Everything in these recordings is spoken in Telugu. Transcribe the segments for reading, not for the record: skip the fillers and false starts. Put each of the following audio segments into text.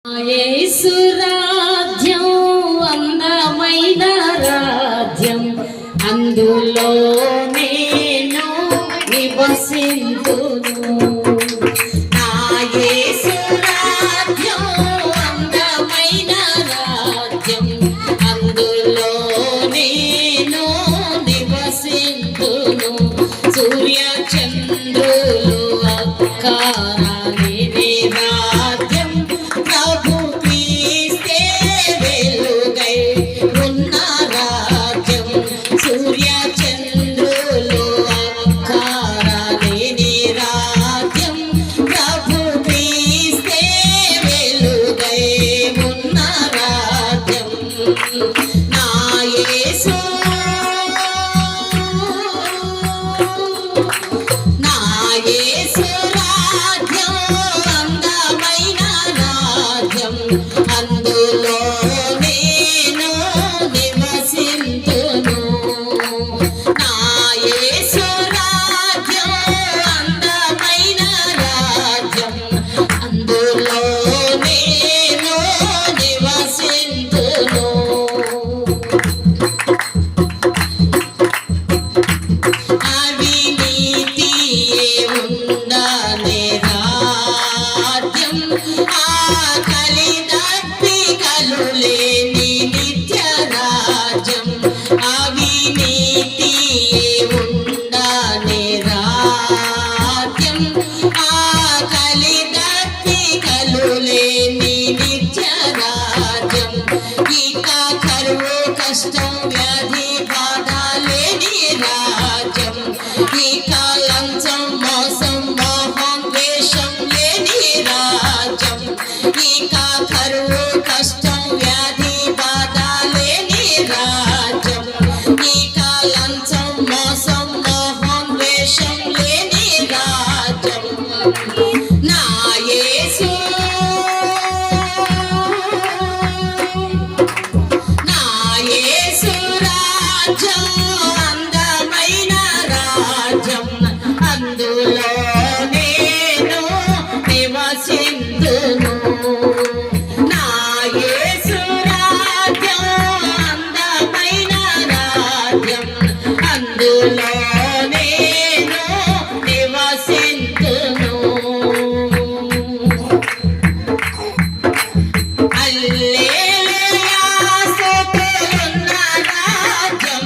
యేసు రాజ్యం అందమైన రాజ్యం, అందులో నేను నివసింతును. నా యేసు రాజ్యం అందమైన రాజ్యం, అందులో నేను నివసింతును. సూర్య చంద్రులు అక్కరాలేని రాజ్యం, ప్రభు క్రీస్తే వెలుగై ఉన్న రాజ్యం. సూర్య చంద్రులు అక్కరాలేని రాజ్యం, ప్రభు క్రీస్తే వెలుగై ఉన్న రాజ్యం. నా యేసు రాజ్యం అందమైన రాజ్యం, అందులో నేను నివసింతును. నా యేసు రాజ్యం అందమైన రాజ్యం, అందులో నేను నివసింతును. లేని నిత్య రాజ్యం, అవినీతి ఉండని రాజ్యం, ఆకలి దప్పికలు లేని నిత్య రాజ్యం. ఇక కరువు కష్టం వ్యాధి బాధ లేని రాజ్యం, ఇక లంచం మోసం మోహం ద్వేషం లేని రాజ్యం. ఇక కరువు కష్టం వ్యాధి బాధ లేని రాజ్యం, ఇక లంచం మోసం మోహం ద్వేషం లేని రాజ్యం. నా యేసు రాజ్యం అందమైన రాజ్యం, అందులో నేను నివసింతును. నా యేసు రాజ్యం అందమైన రాజ్యం, అందులో నేను నివసింతును. హల్లెలూయా స్తుతులున్న రాజ్యం,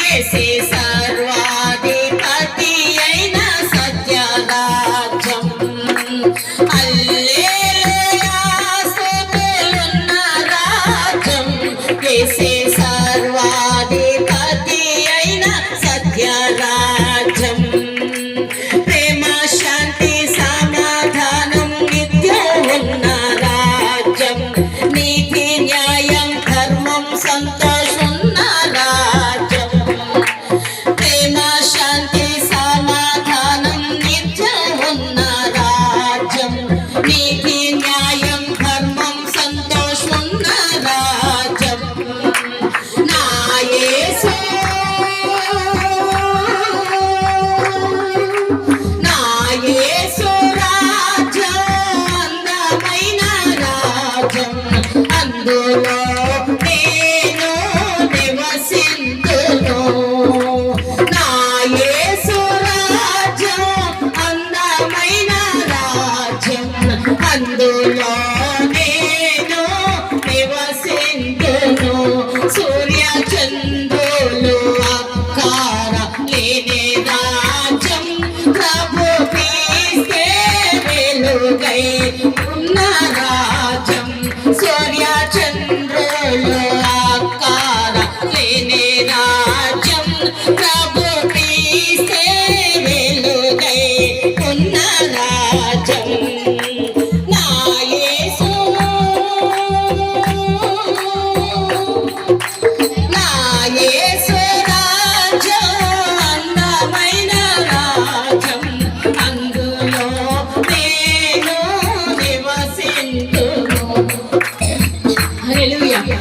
యేసే సర్వాధిపతి అయిన సత్య రాజ్యం. హల్లెలూయా స్తుతులున్న రాజ్యం, యేసే సర్వాధిపతి అయిన సత్య రాజ్యం. ప్రేమ శాంతి సమాధానం నిత్యం ఉన్న రాజ్యం, నీతి న్యాయం ధర్మం సంతోషం ఉన్న రాజ్యం. ప్రేమ శాంతి సమాధానం నిత్యం ఉన్న రాజ్యం, నీతి న్యాయం ధర్మం సంతోషం ఉన్న రాజ్యం. నా యేసు రాజ్యం అందమైన రాజ్యం, అందులో నేను నివసింతును. నా యేసు రాజ్యం అందమైన రాజ్యం, అందులో నేను నివసింతును. సూర్య చంద్రులు అక్కర లేని రాజ్యం, ప్రభు క్రీస్తే వెలుగై